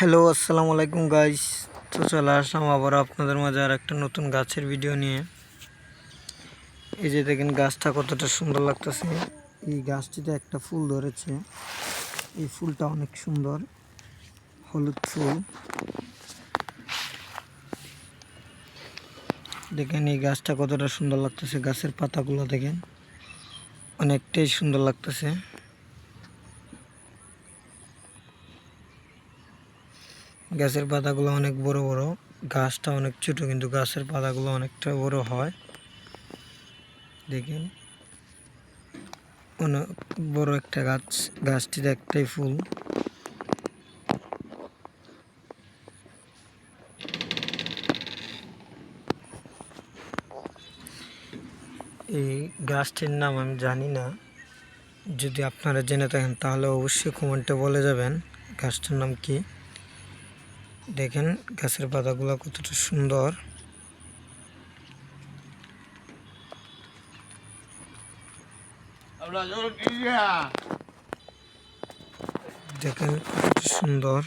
Hello, আসসালামু আলাইকুম guys. তো চলে আসলাম আবার আপনাদের মাঝে আর একটা নতুন গাছের ভিডিও নিয়ে। এই যে দেখেন গাছটা কতটা সুন্দর লাগতেছে। এই গাছটিতে একটা ফুল ধরেছে। এই ফুলটা অনেক সুন্দর, হলুদ ফুল। দেখেন এই গাছটা কতটা সুন্দর লাগতেছে। গাছের পাতাগুলো দেখেন অনেকটাই সুন্দর লাগতেছে। গাছের পাতাগুলো অনেক বড় বড়, গাছটা অনেক ছোট কিন্তু গাছের পাতাগুলো অনেকটা বড় হয়। দেখেন অনেক বড় একটা গাছ, গাছটিতে একটাই ফুল। এই গাছটির নাম আমি জানি না, যদি আপনারা জেনে থাকেন তাহলে অবশ্যই কমেন্টে বলে যাবেন গাছটার নাম কি। দেখেন গাছের পাতাগুলো কতটা সুন্দর, দেখেন কতটা সুন্দর।